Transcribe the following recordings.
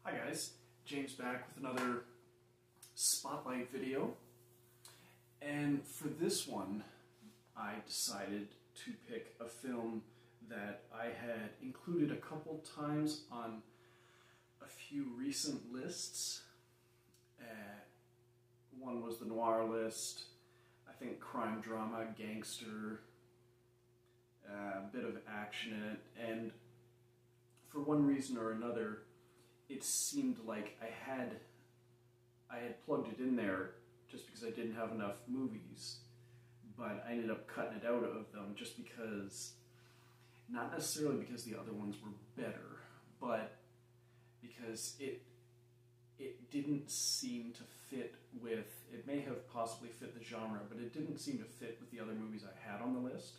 Hi guys, James back with another Spotlight video. And for this one, I decided to pick a film that I had included a couple times on a few recent lists. One was the noir list, I think crime, drama, gangster, a bit of action in it, and for one reason or another, it seemed like I had plugged it in there just because I didn't have enough movies, but I ended up cutting it out of them just because, not necessarily because the other ones were better, but because it didn't seem to fit with, it may have possibly fit the genre, but it didn't seem to fit with the other movies I had on the list.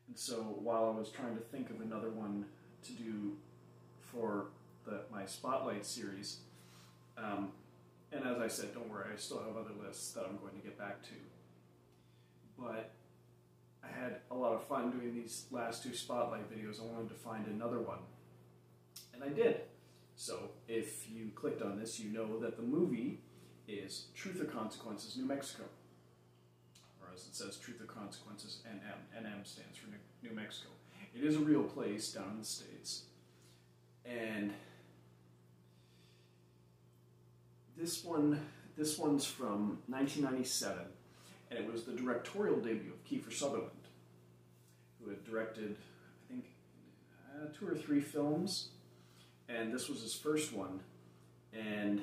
And so while I was trying to think of another one to do for my Spotlight series, and as I said, don't worry, I still have other lists that I'm going to get back to. But I had a lot of fun doing these last two Spotlight videos. I wanted to find another one, and I did. So if you clicked on this, you know that the movie is Truth or Consequences, New Mexico. Or as it says, Truth or Consequences, NM. NM stands for New Mexico. It is a real place down in the States. And this one's from 1997, and it was the directorial debut of Kiefer Sutherland, who had directed, I think, 2 or 3 films, and this was his first one, and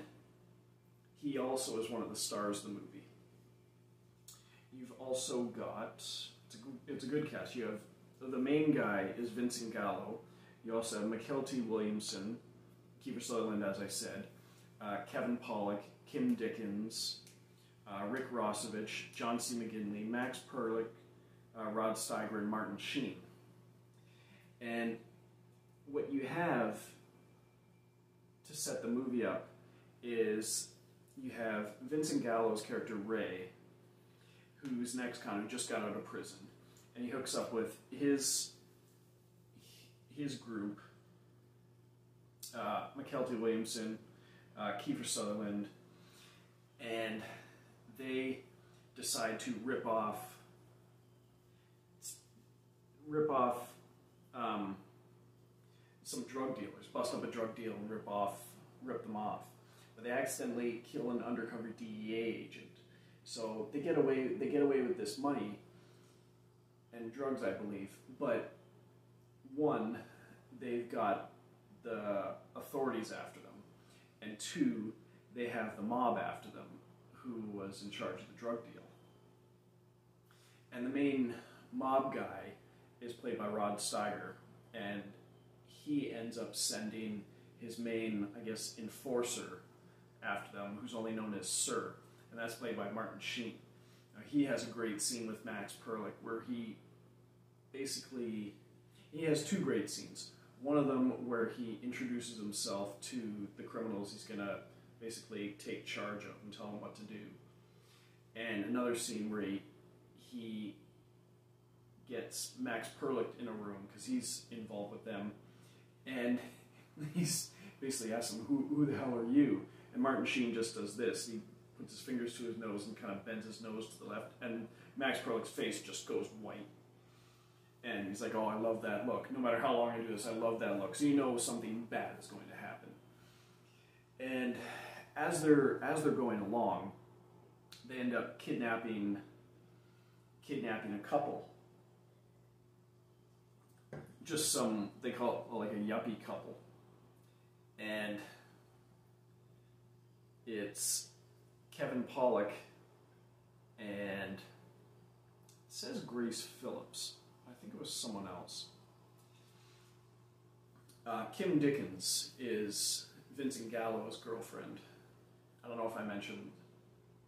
he also is one of the stars of the movie. You've also got, it's a good cast. You have, the main guy is Vincent Gallo. You also have Mykelti Williamson, Kiefer Sutherland, as I said, Kevin Pollak, Kim Dickens, Rick Rossovich, John C. McGinley, Max Perlich, Rod Steiger, and Martin Sheen. And what you have to set the movie up is you have Vincent Gallo's character Ray, who's an ex-con who just got out of prison, and he hooks up with his group, Mykelti Williamson, Kiefer Sutherland, and they decide to rip off some drug dealers, bust up a drug deal and rip them off. But they accidentally kill an undercover DEA agent. So they get away with this money and drugs, I believe. But one, they've got the authorities after them, and 2, they have the mob after them, who was in charge of the drug deal. And the main mob guy is played by Rod Steiger, and he ends up sending his main, I guess, enforcer after them, who's only known as Sir, and that's played by Martin Sheen. Now, he has a great scene with Max Perlich where he has 2 great scenes. One of them where he introduces himself to the criminals he's going to basically take charge of and tell them what to do. And another scene where he gets Max Perlich in a room because he's involved with them, and he's basically asks him, who the hell are you? And Martin Sheen just does this. He puts his fingers to his nose and kind of bends his nose to the left, and Max Perlich's face just goes white. And he's like, oh, I love that look. No matter how long I do this, I love that look. So you know something bad is going to happen. And as they're going along, they end up kidnapping a couple. Just some, they call it like a yuppie couple. And it's Kevin Pollak and it says Grace Phillips. I think it was someone else. Kim Dickens is Vincent Gallo's girlfriend. I don't know if I mentioned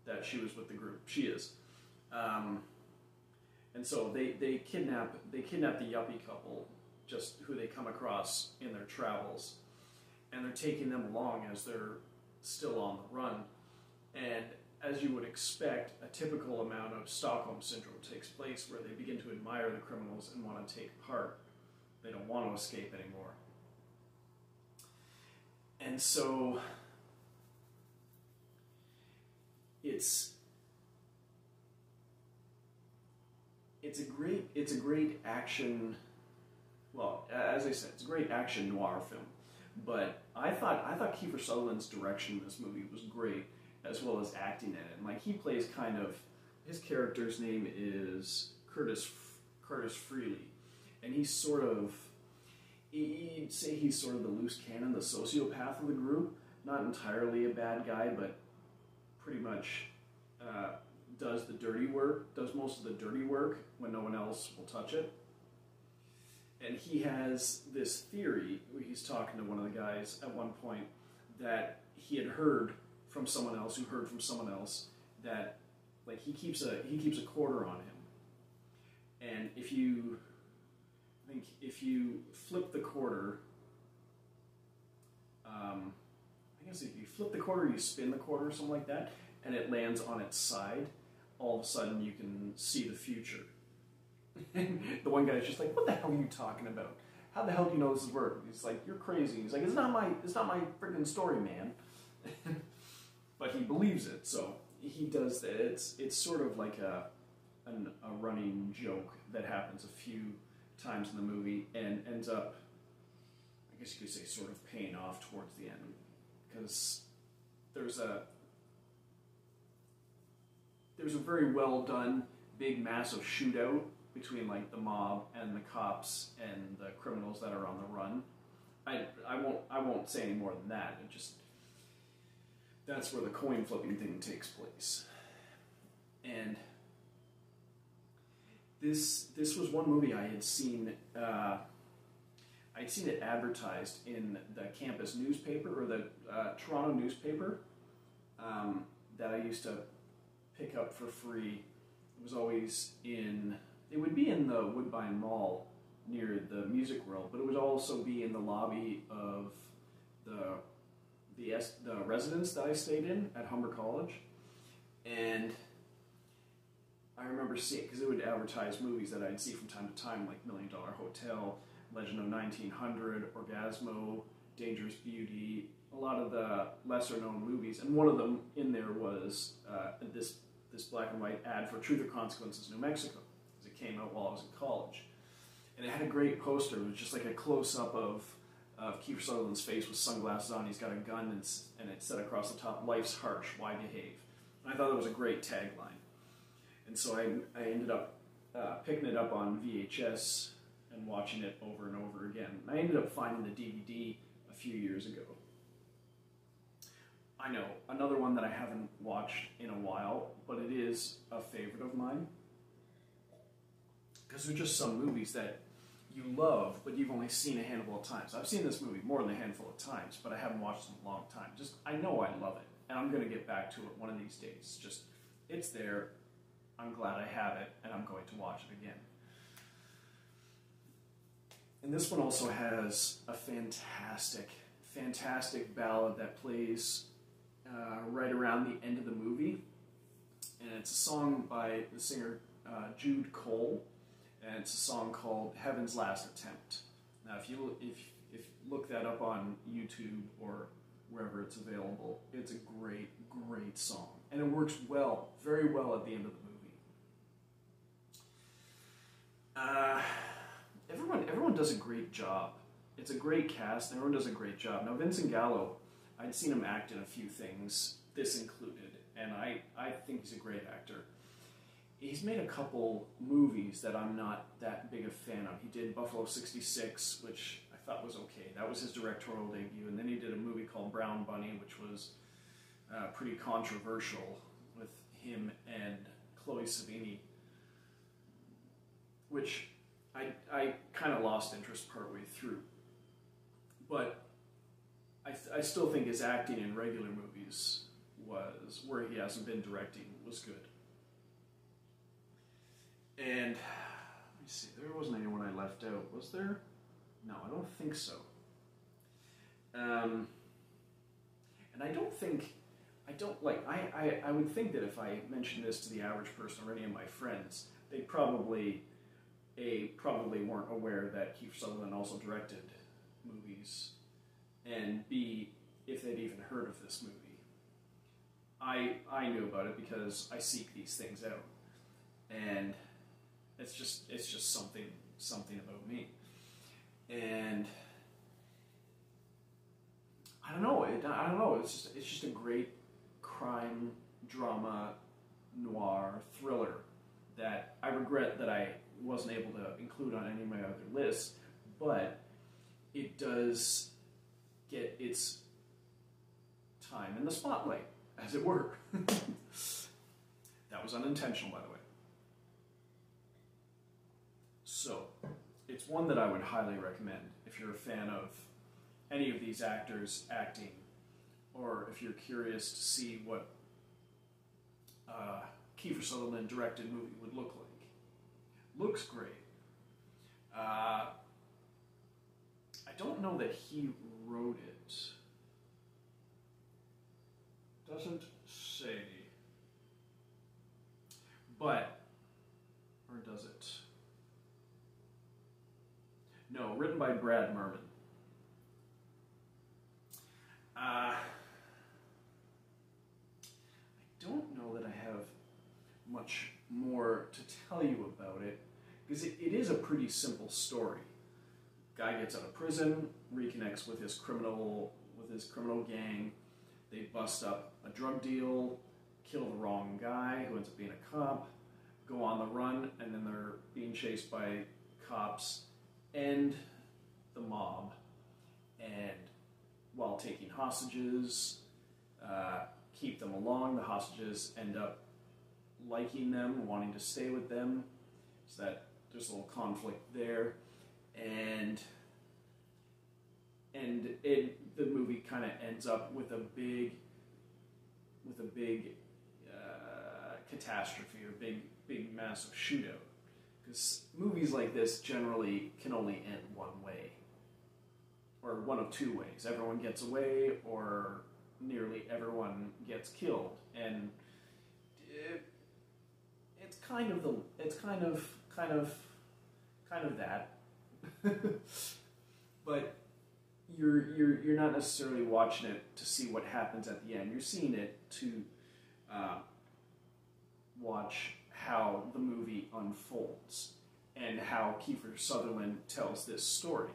that she was with the group. She is. And so they kidnap the yuppie couple, just who they come across in their travels, and they're taking them along as they're still on the run. And as you would expect, a typical amount of Stockholm Syndrome takes place where they begin to admire the criminals and want to take part. They don't want to escape anymore. And so it's a great action. Well, as I said, it's a great action noir film. But I thought Kiefer Sutherland's direction in this movie was great, as well as acting in it. And like he plays kind of, his character's name is Curtis Freely, and he's sort of, you'd say he's sort of the loose cannon, the sociopath of the group. Not entirely a bad guy, but pretty much does the dirty work, does most of the dirty work when no one else will touch it. And he has this theory, where he's talking to one of the guys at one point, that he had heard from someone else, who heard from someone else, that like he keeps a quarter on him. And if you flip the quarter, I guess if you flip the quarter, you spin the quarter or something like that, and it lands on its side, all of a sudden you can see the future. The one guy's just like, "What the hell are you talking about? How the hell do you know this is work?" He's like, "You're crazy." He's like, it's not my freaking story, man." But he believes it, so he does that. It's sort of like a running joke that happens a few times in the movie and ends up, I guess you could say, sort of paying off towards the end, because there's a very well done big massive shootout between like the mob and the cops and the criminals that are on the run. I won't say any more than that. It just, that's where the coin flipping thing takes place. And this was one movie I had seen. I'd seen it advertised in the campus newspaper, or the Toronto newspaper, that I used to pick up for free. It was always it would be in the Woodbine Mall near the Music World, but it would also be in the lobby of the residence that I stayed in at Humber College. And I remember seeing, because it would advertise movies that I'd see from time to time, like $1 Million Hotel, Legend of 1900, Orgasmo, Dangerous Beauty, a lot of the lesser known movies. And one of them in there was this black and white ad for Truth or Consequences, New Mexico, because it came out while I was in college. And it had a great poster. It was just like a close-up of Kiefer Sutherland's face with sunglasses on. He's got a gun, and it's set across the top, "Life's harsh, why behave?" And I thought that was a great tagline. And so I ended up picking it up on VHS and watching it over and over again. And I ended up finding the DVD a few years ago. I know, another one that I haven't watched in a while, but it is a favorite of mine. Because there's just some movies that you love, but you've only seen a handful of times. I've seen this movie more than a handful of times, but I haven't watched it in a long time. Just, I know I love it, and I'm going to get back to it one of these days. Just, it's there, I'm glad I have it, and I'm going to watch it again. And this one also has a fantastic, fantastic ballad that plays right around the end of the movie. And it's a song by the singer Jude Cole, and it's a song called "Heaven's Last Attempt." Now, if you look that up on YouTube or wherever it's available, it's a great, great song, and it works well, very well at the end of the movie. Everyone does a great job. It's a great cast, and everyone does a great job. Now, Vincent Gallo, I'd seen him act in a few things, this included, and I think he's a great actor. He's made a couple movies that I'm not that big a fan of. He did Buffalo 66, which I thought was okay. That was his directorial debut. And then he did a movie called Brown Bunny, which was pretty controversial, with him and Chloe Sevigny, which I kind of lost interest partway through. But I still think his acting in regular movies was, where he hasn't been directing, was good. And, let me see, there wasn't anyone I left out, was there? No, I don't think so. And I would think that if I mentioned this to the average person or any of my friends, they probably weren't aware that Kiefer Sutherland also directed movies, and B, if they'd even heard of this movie. I knew about it because I seek these things out, and it's just something about me, and I don't know. I don't know. It's just a great crime drama noir thriller that I regret that I wasn't able to include on any of my other lists, but it does get its time in the spotlight, as it were. That was unintentional, by the way. So, it's one that I would highly recommend if you're a fan of any of these actors acting, or if you're curious to see what Kiefer Sutherland directed movie would look like. Looks great. I don't know that he wrote it. Doesn't say. But, or does it? No, written by Brad Merman. I don't know that I have much more to tell you about it, because it is a pretty simple story. Guy gets out of prison, reconnects with his criminal gang. They bust up a drug deal, kill the wrong guy who ends up being a cop, go on the run, and then they're being chased by cops and the mob. And while taking hostages, keep them along, the hostages end up liking them, wanting to stay with them. So that there's a little conflict there, and the movie kind of ends up with a big catastrophe, or big massive shootout. Because movies like this generally can only end one way, or one of two ways. Everyone gets away, or nearly everyone gets killed, and it's kind of that. But you're not necessarily watching it to see what happens at the end. You're seeing it to watch how the movie unfolds and how Kiefer Sutherland tells this story.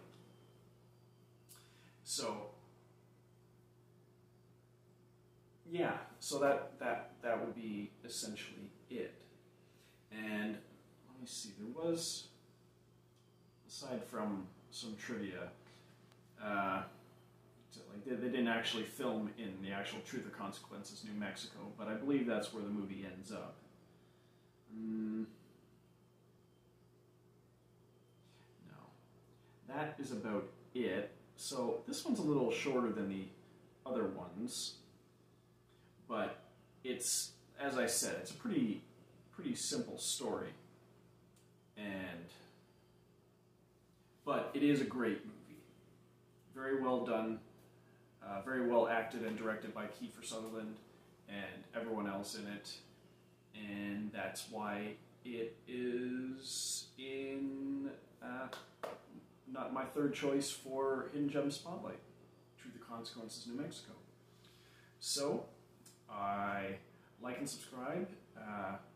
So yeah, so that would be essentially it. And let me see, there was, aside from some trivia, they didn't actually film in the actual Truth or Consequences, New Mexico, but I believe that's where the movie ends up. No. That is about it. So this one's a little shorter than the other ones, but it's, as I said, it's a pretty simple story, but it is a great movie. Very well done, very well acted and directed by Kiefer Sutherland and everyone else in it, and that's why it is in not my third choice for Hidden Gem Spotlight, Truth or Consequences, New Mexico. So, like and subscribe.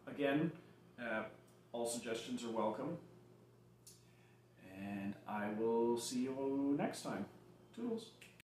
Again, all suggestions are welcome. And I will see you next time. Toodles.